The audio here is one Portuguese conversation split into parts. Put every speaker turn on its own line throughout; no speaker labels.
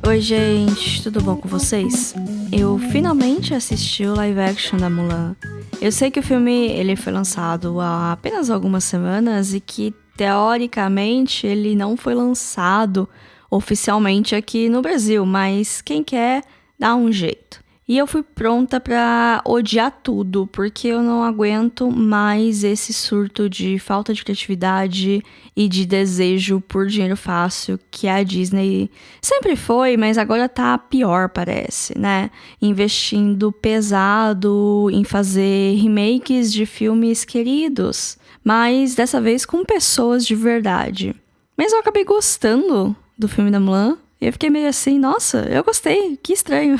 Oi, gente, tudo bom com vocês? Eu finalmente assisti o live action da Mulan. Eu sei que o filme ele foi lançado há apenas algumas semanas e que, teoricamente, ele não foi lançado oficialmente aqui no Brasil, mas quem quer, dá um jeito. E eu fui pronta pra odiar tudo, porque eu não aguento mais esse surto de falta de criatividade e de desejo por dinheiro fácil que a Disney sempre foi, mas agora tá pior, parece, né? Investindo pesado em fazer remakes de filmes queridos, mas dessa vez com pessoas de verdade. Mas eu acabei gostando do filme da Mulan. E eu fiquei meio assim, nossa, eu gostei, que estranho.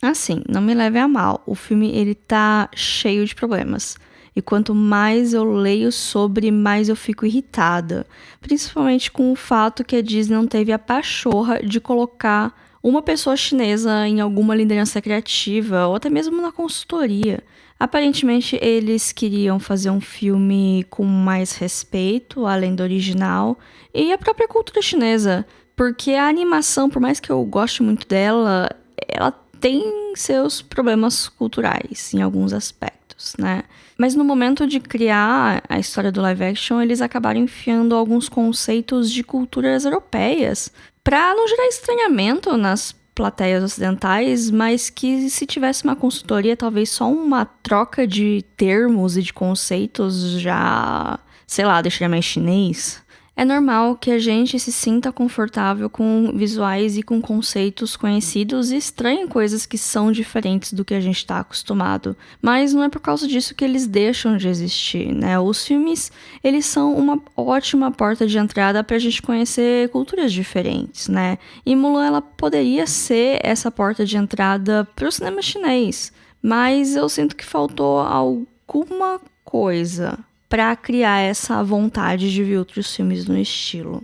Assim, não me leve a mal, o filme ele tá cheio de problemas. E quanto mais eu leio sobre, mais eu fico irritada. Principalmente com o fato que a Disney não teve a pachorra de colocar uma pessoa chinesa em alguma liderança criativa, ou até mesmo na consultoria. Aparentemente, eles queriam fazer um filme com mais respeito, além do original, e a própria cultura chinesa. Porque a animação, por mais que eu goste muito dela, ela tem seus problemas culturais em alguns aspectos, né? Mas no momento de criar a história do live action, eles acabaram enfiando alguns conceitos de culturas europeias para não gerar estranhamento nas plateias ocidentais, mas que se tivesse uma consultoria, talvez só uma troca de termos e de conceitos já, sei lá, deixaria mais chinês. É normal que a gente se sinta confortável com visuais e com conceitos conhecidos e estranhe coisas que são diferentes do que a gente está acostumado. Mas não é por causa disso que eles deixam de existir, né? Os filmes, eles são uma ótima porta de entrada para a gente conhecer culturas diferentes, né? E Mulan, ela poderia ser essa porta de entrada para o cinema chinês. Mas eu sinto que faltou alguma coisa para criar essa vontade de ver outros filmes no estilo.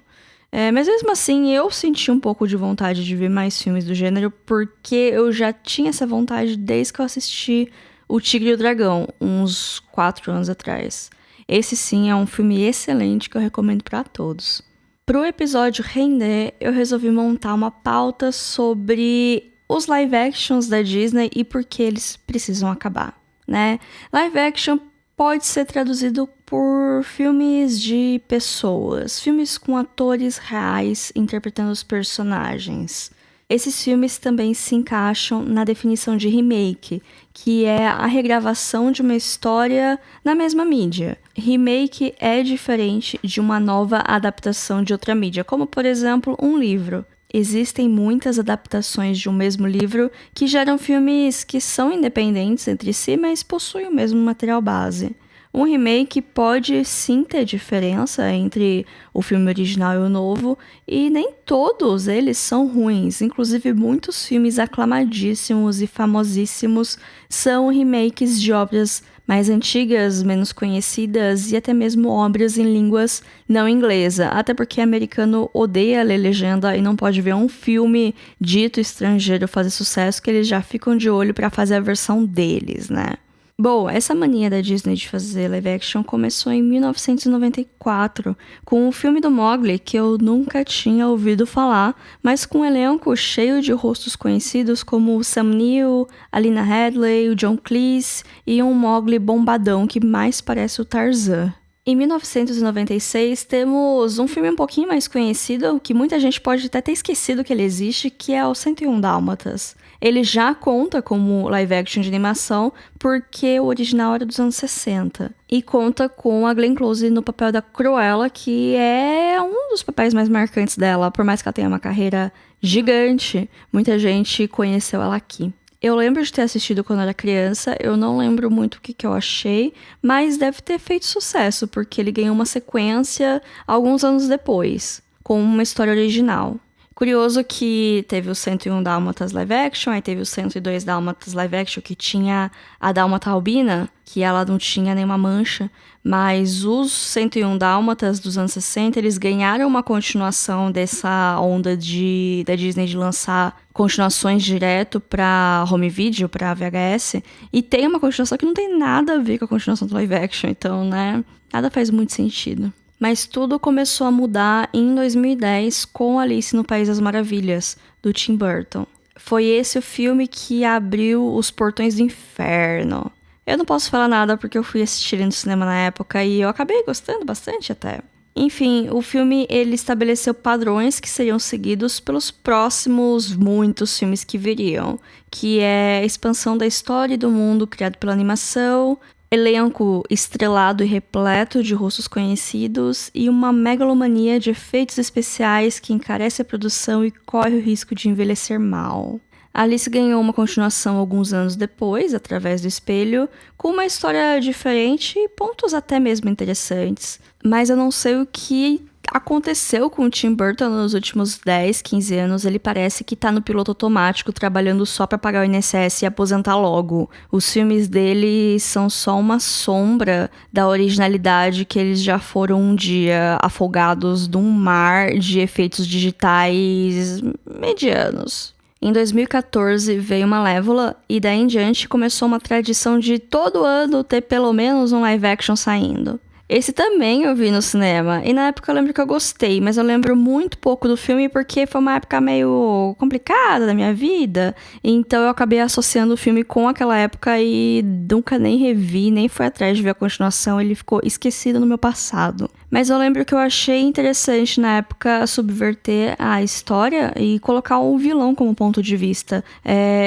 Mas mesmo assim, eu senti um pouco de vontade de ver mais filmes do gênero, porque eu já tinha essa vontade desde que eu assisti O Tigre e o Dragão, uns 4 anos atrás. Esse sim é um filme excelente que eu recomendo para todos. Pro episódio render, eu resolvi montar uma pauta sobre os live actions da Disney e por que eles precisam acabar, né? Live action pode ser traduzido por filmes de pessoas, filmes com atores reais interpretando os personagens. Esses filmes também se encaixam na definição de remake, que é a regravação de uma história na mesma mídia. Remake é diferente de uma nova adaptação de outra mídia, como por exemplo um livro. Existem muitas adaptações de um mesmo livro que geram filmes que são independentes entre si, mas possuem o mesmo material base. Um remake pode sim ter diferença entre o filme original e o novo, e nem todos eles são ruins. Inclusive, muitos filmes aclamadíssimos e famosíssimos são remakes de obras mais antigas, menos conhecidas e até mesmo obras em línguas não inglesa. Até porque americano odeia ler legenda e não pode ver um filme dito estrangeiro fazer sucesso que eles já ficam de olho para fazer a versão deles, né? Bom, essa mania da Disney de fazer live action começou em 1994, com o filme do Mowgli, que eu nunca tinha ouvido falar, mas com um elenco cheio de rostos conhecidos como o Sam Neill, a Lina Headey, o John Cleese e um Mowgli bombadão que mais parece o Tarzan. Em 1996, temos um filme um pouquinho mais conhecido, que muita gente pode até ter esquecido que ele existe, que é o 101 Dálmatas. Ele já conta como live action de animação, porque o original era dos anos 60. E conta com a Glenn Close no papel da Cruella, que é um dos papéis mais marcantes dela, por mais que ela tenha uma carreira gigante. Muita gente conheceu ela aqui. Eu lembro de ter assistido quando era criança, eu não lembro muito o que eu achei, mas deve ter feito sucesso, porque ele ganhou uma sequência alguns anos depois, com uma história original. Curioso que teve o 101 Dálmatas live action, aí teve o 102 Dálmatas live action, que tinha a Dálmata albina, que ela não tinha nenhuma mancha, mas os 101 Dálmatas dos anos 60, eles ganharam uma continuação dessa onda da Disney de lançar continuações direto pra home video, pra VHS, e tem uma continuação que não tem nada a ver com a continuação do live action, então, né, nada faz muito sentido. Mas tudo começou a mudar em 2010 com Alice no País das Maravilhas, do Tim Burton. Foi esse o filme que abriu os portões do inferno. Eu não posso falar nada porque eu fui assistir no cinema na época e eu acabei gostando bastante até. Enfim, o filme ele estabeleceu padrões que seriam seguidos pelos próximos muitos filmes que viriam, que é a expansão da história e do mundo criado pela animação, elenco estrelado e repleto de rostos conhecidos e uma megalomania de efeitos especiais que encarece a produção e corre o risco de envelhecer mal. Alice ganhou uma continuação alguns anos depois, através do espelho, com uma história diferente e pontos até mesmo interessantes. Mas eu não sei o que aconteceu com o Tim Burton nos últimos 10, 15 anos. Ele parece que tá no piloto automático, trabalhando só pra pagar o INSS e aposentar logo. Os filmes dele são só uma sombra da originalidade que eles já foram um dia afogados num mar de efeitos digitais medianos. Em 2014 veio Malévola e daí em diante começou uma tradição de todo ano ter pelo menos um live action saindo. Esse também eu vi no cinema, e na época eu lembro que eu gostei, mas eu lembro muito pouco do filme porque foi uma época meio complicada da minha vida, então eu acabei associando o filme com aquela época e nunca nem revi, nem fui atrás de ver a continuação, ele ficou esquecido no meu passado. Mas eu lembro que eu achei interessante na época subverter a história e colocar o vilão como ponto de vista.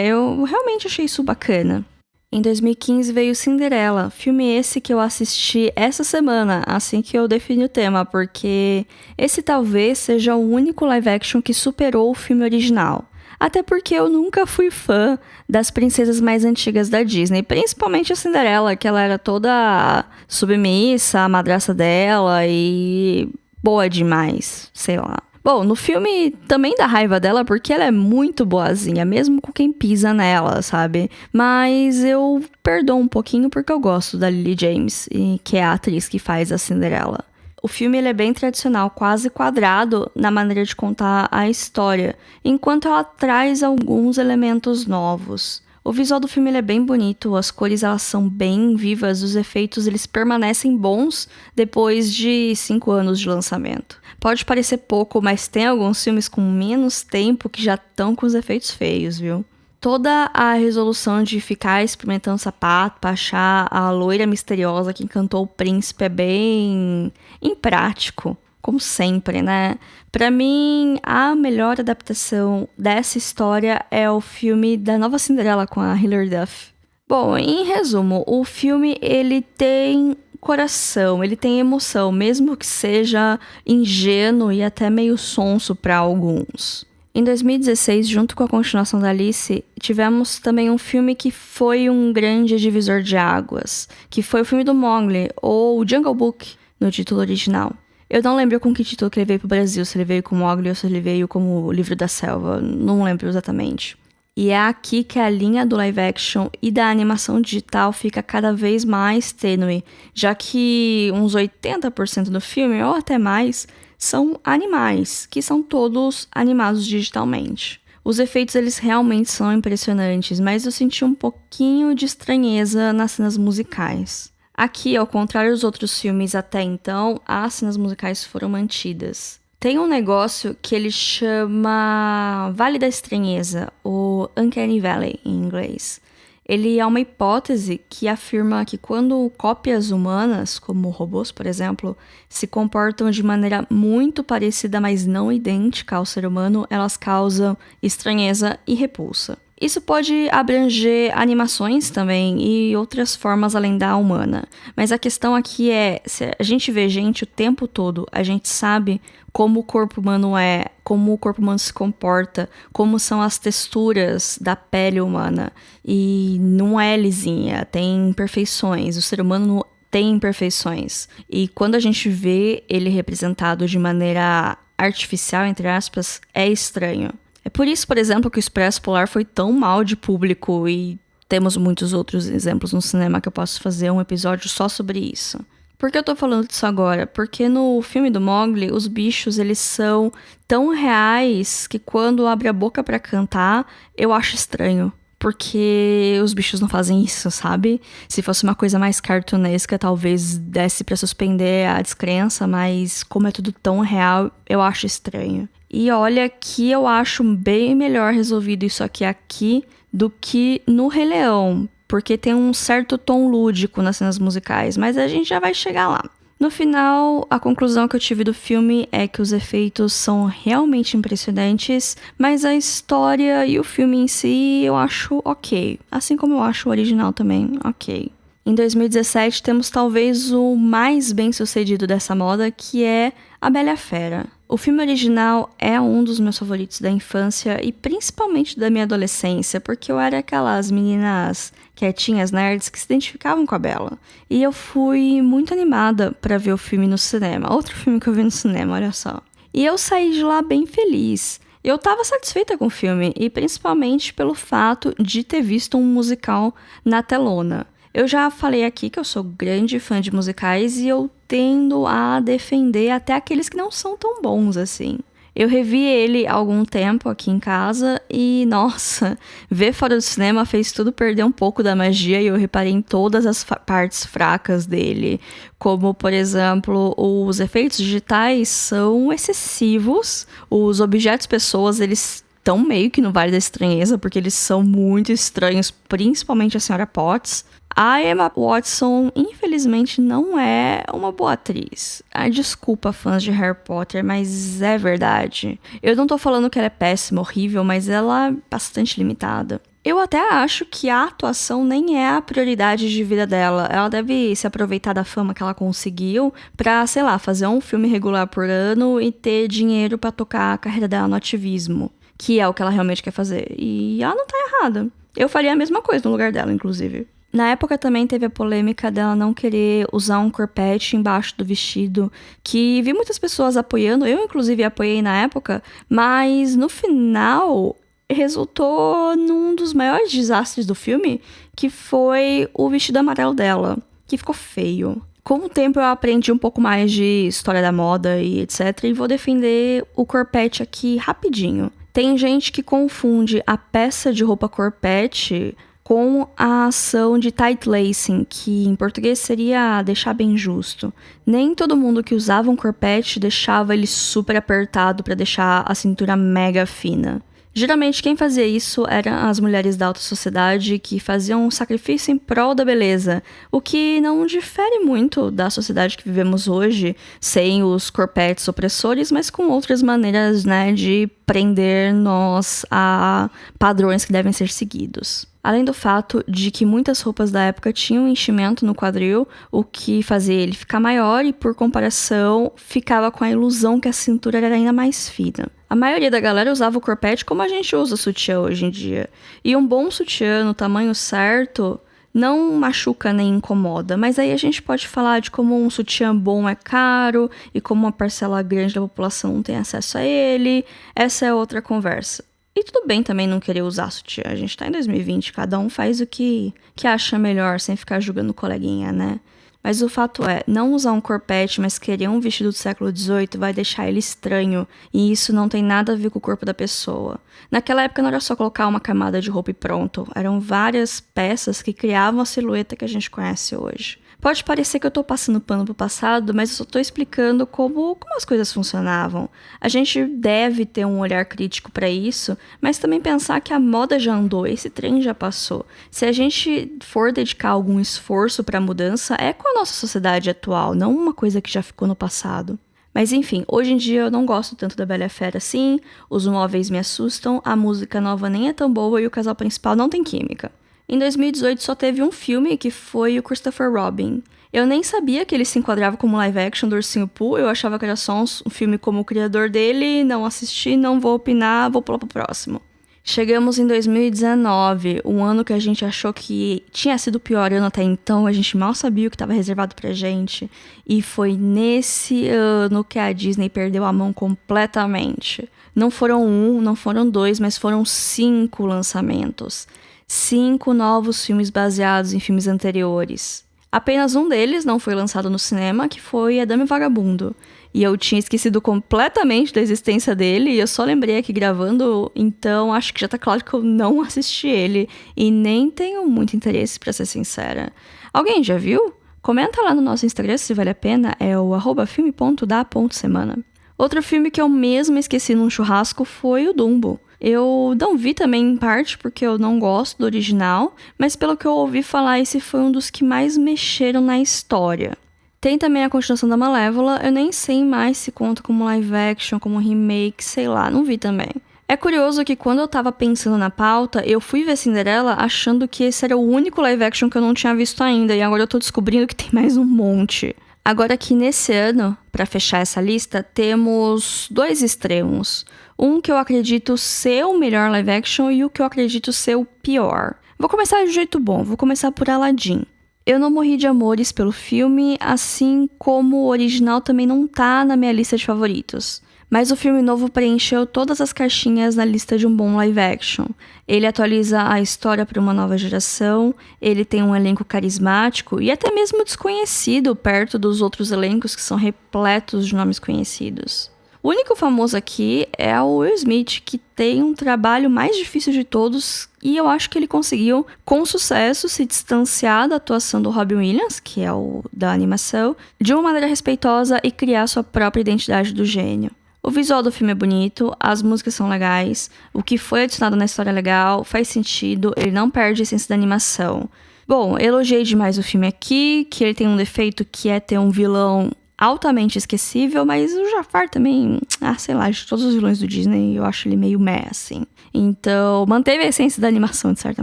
Eu realmente achei isso bacana. Em 2015 veio Cinderela, filme esse que eu assisti essa semana, assim que eu defini o tema, porque esse talvez seja o único live action que superou o filme original. Até porque eu nunca fui fã das princesas mais antigas da Disney, principalmente a Cinderela, que ela era toda submissa, a madraça dela e boa demais, sei lá. Bom, no filme também dá raiva dela porque ela é muito boazinha, mesmo com quem pisa nela, sabe? Mas eu perdoo um pouquinho porque eu gosto da Lily James, que é a atriz que faz a Cinderela. O filme ele é bem tradicional, quase quadrado na maneira de contar a história, enquanto ela traz alguns elementos novos. O visual do filme ele é bem bonito, as cores elas são bem vivas, os efeitos eles permanecem bons depois de 5 anos de lançamento. Pode parecer pouco, mas tem alguns filmes com menos tempo que já estão com os efeitos feios, viu? Toda a resolução de ficar experimentando sapato pra achar a loira misteriosa que encantou o príncipe é bem imprático, como sempre, né? Pra mim, a melhor adaptação dessa história é o filme da Nova Cinderela com a Hilary Duff. Bom, em resumo, o filme ele tem coração, ele tem emoção, mesmo que seja ingênuo e até meio sonso para alguns. Em 2016, junto com a continuação da Alice, tivemos também um filme que foi um grande divisor de águas, que foi o filme do Mowgli, ou Jungle Book, no título original. Eu não lembro com que título que ele veio pro Brasil, se ele veio como Mowgli ou se ele veio como O Livro da Selva, não lembro exatamente. E é aqui que a linha do live action e da animação digital fica cada vez mais tênue, já que uns 80% do filme, ou até mais, são animais, que são todos animados digitalmente. Os efeitos eles realmente são impressionantes, mas eu senti um pouquinho de estranheza nas cenas musicais. Aqui, ao contrário dos outros filmes até então, as cenas musicais foram mantidas. Tem um negócio que ele chama Vale da Estranheza, ou Uncanny Valley em inglês. Ele é uma hipótese que afirma que quando cópias humanas, como robôs, por exemplo, se comportam de maneira muito parecida, mas não idêntica ao ser humano, elas causam estranheza e repulsa. Isso pode abranger animações também e outras formas além da humana. Mas a questão aqui é, se a gente vê gente o tempo todo, a gente sabe como o corpo humano é, como o corpo humano se comporta, como são as texturas da pele humana. E não é lisinha, tem imperfeições. O ser humano tem imperfeições. E quando a gente vê ele representado de maneira artificial, entre aspas, é estranho. É por isso, por exemplo, que o Expresso Polar foi tão mal de público e temos muitos outros exemplos no cinema que eu posso fazer um episódio só sobre isso. Por que eu tô falando disso agora? Porque no filme do Mowgli, os bichos, eles são tão reais que quando abre a boca pra cantar, eu acho estranho. porque os bichos não fazem isso, sabe? Se fosse uma coisa mais cartunesca, talvez desse pra suspender a descrença, mas como é tudo tão real, eu acho estranho. E olha que eu acho bem melhor resolvido isso aqui do que no Rei Leão, porque tem um certo tom lúdico nas cenas musicais, mas a gente já vai chegar lá. No final, a conclusão que eu tive do filme é que os efeitos são realmente impressionantes, mas a história e o filme em si eu acho ok, assim como eu acho o original também ok. Em 2017 temos talvez o mais bem sucedido dessa moda, que é A Bela e a Fera. O filme original é um dos meus favoritos da infância e principalmente da minha adolescência, porque eu era aquelas meninas quietinhas, nerds, que se identificavam com a Bela. E eu fui muito animada pra ver o filme no cinema. Outro filme que eu vi no cinema, olha só. E eu saí de lá bem feliz. Eu tava satisfeita com o filme, e principalmente pelo fato de ter visto um musical na telona. Eu já falei aqui que eu sou grande fã de musicais e eu tendo a defender até aqueles que não são tão bons assim. Eu revi ele há algum tempo aqui em casa e, nossa, ver fora do cinema fez tudo perder um pouco da magia e eu reparei em todas as partes fracas dele. Como, por exemplo, os efeitos digitais são excessivos, os objetos pessoas, eles estão meio que no Vale da Estranheza, porque eles são muito estranhos, principalmente a Senhora Potts. A Emma Watson, infelizmente, não é uma boa atriz. Desculpa, fãs de Harry Potter, mas é verdade. Eu não tô falando que ela é péssima, horrível, mas ela é bastante limitada. Eu até acho que a atuação nem é a prioridade de vida dela. Ela deve se aproveitar da fama que ela conseguiu pra, sei lá, fazer um filme regular por ano e ter dinheiro pra tocar a carreira dela no ativismo, que é o que ela realmente quer fazer. E ela não tá errada. Eu faria a mesma coisa no lugar dela, inclusive. Na época também teve a polêmica dela não querer usar um corpete embaixo do vestido, que vi muitas pessoas apoiando, eu inclusive apoiei na época, mas no final resultou num dos maiores desastres do filme, que foi o vestido amarelo dela, que ficou feio. Com o tempo eu aprendi um pouco mais de história da moda e etc, e vou defender o corpete aqui rapidinho. Tem gente que confunde a peça de roupa corpete com a ação de tight lacing, que em português seria deixar bem justo. Nem todo mundo que usava um corpete deixava ele super apertado para deixar a cintura mega fina. Geralmente quem fazia isso eram as mulheres da alta sociedade que faziam um sacrifício em prol da beleza, o que não difere muito da sociedade que vivemos hoje, sem os corpetes opressores, mas com outras maneiras, né, de prender nós a padrões que devem ser seguidos. Além do fato de que muitas roupas da época tinham enchimento no quadril, o que fazia ele ficar maior e, por comparação, ficava com a ilusão que a cintura era ainda mais fina. A maioria da galera usava o corpete como a gente usa o sutiã hoje em dia. E um bom sutiã no tamanho certo não machuca nem incomoda, mas aí a gente pode falar de como um sutiã bom é caro e como uma parcela grande da população não tem acesso a ele. Essa é outra conversa. E tudo bem também não querer usar sutiã, a gente tá em 2020, cada um faz o que acha melhor, sem ficar julgando o coleguinha, né? Mas o fato é, não usar um corpete, mas querer um vestido do século XVIII vai deixar ele estranho, e isso não tem nada a ver com o corpo da pessoa. Naquela época não era só colocar uma camada de roupa e pronto, eram várias peças que criavam a silhueta que a gente conhece hoje. Pode parecer que eu tô passando pano pro passado, mas eu só tô explicando como as coisas funcionavam. A gente deve ter um olhar crítico para isso, mas também pensar que a moda já andou, esse trem já passou. Se a gente for dedicar algum esforço para a mudança, é com a nossa sociedade atual, não uma coisa que já ficou no passado. Mas enfim, hoje em dia eu não gosto tanto da Bela e a Fera assim, os móveis me assustam, a música nova nem é tão boa e o casal principal não tem química. Em 2018 só teve um filme, que foi o Christopher Robin. Eu nem sabia que ele se enquadrava como live action do Ursinho Pooh, eu achava que era só um filme como o criador dele, não assisti, não vou opinar, vou pular pro próximo. Chegamos em 2019, um ano que a gente achou que tinha sido o pior ano até então, a gente mal sabia o que estava reservado pra gente. E foi nesse ano que a Disney perdeu a mão completamente. Não foram um, não foram dois, mas foram 5 lançamentos. 5 novos filmes baseados em filmes anteriores. Apenas um deles não foi lançado no cinema, que foi A Dama e o Vagabundo. e eu tinha esquecido completamente da existência dele, e eu só lembrei aqui gravando, então acho que já tá claro que eu não assisti ele, e nem tenho muito interesse, pra ser sincera. Alguém já viu? Comenta lá no nosso Instagram se vale a pena, é o @filme.da.semana. Outro filme que eu mesmo esqueci num churrasco foi o Dumbo. Eu não vi também em parte porque eu não gosto do original, mas pelo que eu ouvi falar, esse foi um dos que mais mexeram na história. Tem também a continuação da Malévola, eu nem sei mais se conta como live action, como remake, sei lá, não vi também. É curioso que quando eu tava pensando na pauta, eu fui ver Cinderela achando que esse era o único live action que eu não tinha visto ainda, e agora eu tô descobrindo que tem mais um monte. Agora aqui nesse ano, pra fechar essa lista, temos 2 extremos. Um que eu acredito ser o melhor live action e o que eu acredito ser o pior. Vou começar de jeito bom, vou começar por Aladdin. Eu não morri de amores pelo filme, assim como o original também não tá na minha lista de favoritos. Mas o filme novo preencheu todas as caixinhas na lista de um bom live action. Ele atualiza a história para uma nova geração, ele tem um elenco carismático e até mesmo desconhecido perto dos outros elencos que são repletos de nomes conhecidos. O único famoso aqui é o Will Smith, que tem um trabalho mais difícil de todos e eu acho que ele conseguiu, com sucesso, se distanciar da atuação do Robin Williams, que é o da animação, de uma maneira respeitosa e criar sua própria identidade do gênio. O visual do filme é bonito, as músicas são legais, o que foi adicionado na história é legal, faz sentido, ele não perde a essência da animação. Bom, elogiei demais o filme aqui, que ele tem um defeito que é ter um vilão altamente esquecível, mas o Jafar também, sei lá, de todos os vilões do Disney, eu acho ele meio meh, assim. Então, manteve a essência da animação, de certa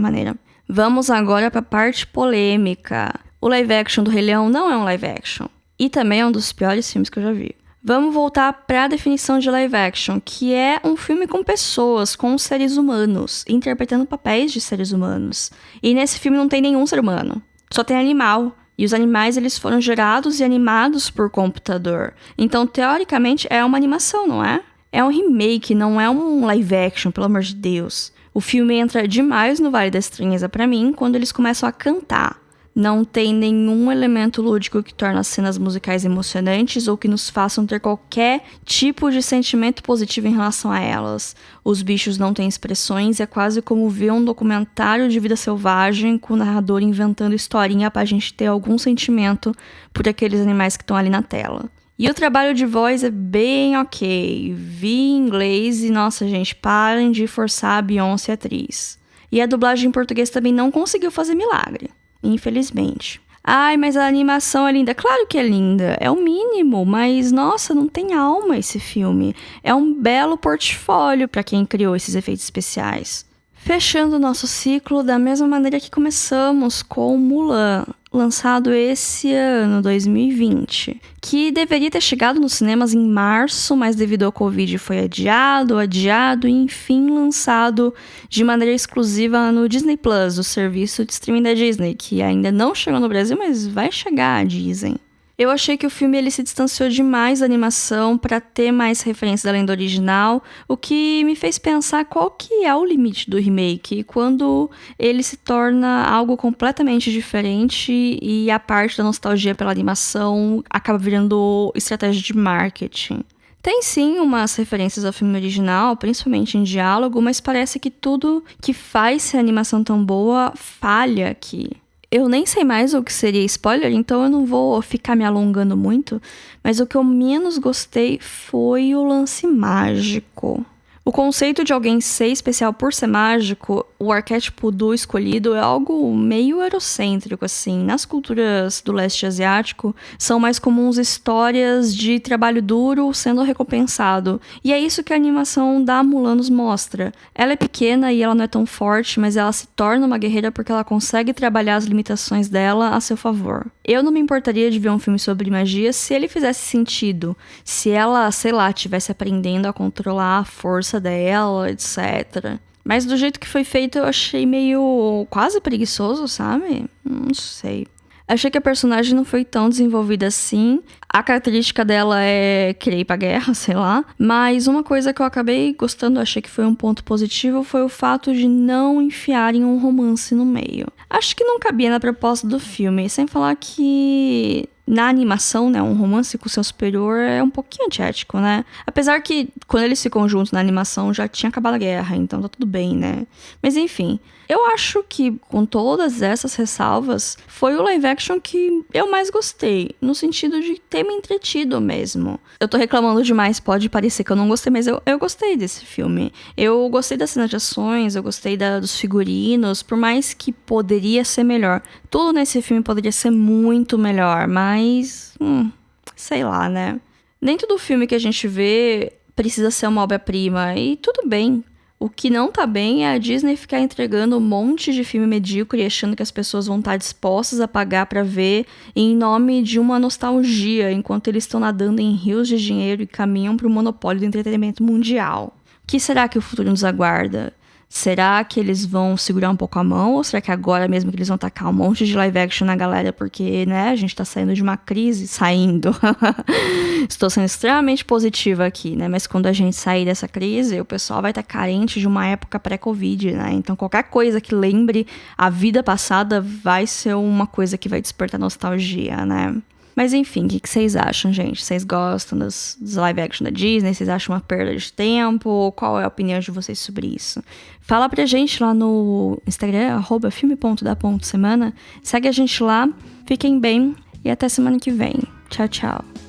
maneira. Vamos agora pra parte polêmica. O live action do Rei Leão não é um live action, e também é um dos piores filmes que eu já vi. Vamos voltar para a definição de live action, que é um filme com pessoas, com seres humanos, interpretando papéis de seres humanos. E nesse filme não tem nenhum ser humano, só tem animal. E os animais eles foram gerados e animados por computador. Então, teoricamente, é uma animação, não é? É um remake, não é um live action, pelo amor de Deus. O filme entra demais no Vale da Estranheza para mim quando eles começam a cantar. Não tem nenhum elemento lúdico que torne as cenas musicais emocionantes ou que nos façam ter qualquer tipo de sentimento positivo em relação a elas. Os bichos não têm expressões e é quase como ver um documentário de vida selvagem com o narrador inventando historinha pra gente ter algum sentimento por aqueles animais que estão ali na tela. E o trabalho de voz é bem ok. Vi em inglês e, nossa gente, parem de forçar a Beyoncé atriz. E a dublagem em português também não conseguiu fazer milagre. Infelizmente. Ai, mas a animação é linda. Claro que é linda, é o mínimo, mas nossa, não tem alma esse filme. É um belo portfólio para quem criou esses efeitos especiais. Fechando o nosso ciclo da mesma maneira que começamos com Mulan, lançado esse ano, 2020, que deveria ter chegado nos cinemas em março, mas devido ao Covid foi adiado e enfim lançado de maneira exclusiva no Disney Plus, o serviço de streaming da Disney, que ainda não chegou no Brasil, mas vai chegar, dizem. Eu achei que o filme ele se distanciou demais da animação para ter mais referências além do original, o que me fez pensar qual que é o limite do remake, quando ele se torna algo completamente diferente e a parte da nostalgia pela animação acaba virando estratégia de marketing. Tem sim umas referências ao filme original, principalmente em diálogo, mas parece que tudo que faz ser a animação tão boa falha aqui. Eu nem sei mais o que seria spoiler, então eu não vou ficar me alongando muito, mas o que eu menos gostei foi o lance mágico. O conceito de alguém ser especial por ser mágico, o arquétipo do escolhido, é algo meio eurocêntrico, assim. Nas culturas do leste asiático, são mais comuns histórias de trabalho duro sendo recompensado. E é isso que a animação da Mulan nos mostra. Ela é pequena e ela não é tão forte, mas ela se torna uma guerreira porque ela consegue trabalhar as limitações dela a seu favor. Eu não me importaria de ver um filme sobre magia se ele fizesse sentido. Se ela, sei lá, estivesse aprendendo a controlar a força dela, etc. Mas do jeito que foi feito eu achei meio quase preguiçoso, sabe? Não sei. Achei que a personagem não foi tão desenvolvida assim. A característica dela é querer ir pra guerra, sei lá. Mas uma coisa que eu acabei gostando, achei que foi um ponto positivo, foi o fato de não enfiarem um romance no meio. Acho que não cabia na proposta do filme, sem falar que na animação, né, um romance com seu superior é um pouquinho antiético, né? Apesar que quando eles ficam juntos na animação já tinha acabado a guerra, então tá tudo bem, né? Mas enfim, eu acho que com todas essas ressalvas, foi o live action que eu mais gostei, no sentido de ter me entretido mesmo. Eu tô reclamando demais, pode parecer que eu não gostei, mas eu gostei desse filme. Eu gostei das cenas de ações, eu gostei dos figurinos, por mais que poderia ser melhor. Tudo nesse filme poderia ser muito melhor, mas... sei lá, né? Nem todo filme que a gente vê precisa ser uma obra-prima, e tudo bem. O que não tá bem é a Disney ficar entregando um monte de filme medíocre e achando que as pessoas vão estar dispostas a pagar pra ver em nome de uma nostalgia, enquanto eles estão nadando em rios de dinheiro e caminham pro monopólio do entretenimento mundial. O que será que o futuro nos aguarda? Será que eles vão segurar um pouco a mão? Ou será que agora mesmo que eles vão tacar um monte de live action na galera? Porque, né, a gente tá saindo de uma crise. Saindo. Estou sendo extremamente positiva aqui, né? Mas quando a gente sair dessa crise, o pessoal vai estar carente de uma época pré-Covid, né? Então qualquer coisa que lembre a vida passada vai ser uma coisa que vai despertar nostalgia, né? Mas enfim, o que vocês acham, gente? Vocês gostam dos live action da Disney? Vocês acham uma perda de tempo? Qual é a opinião de vocês sobre isso? Fala pra gente lá no Instagram, @filme.da.semana. Segue a gente lá, fiquem bem e até semana que vem. Tchau, tchau.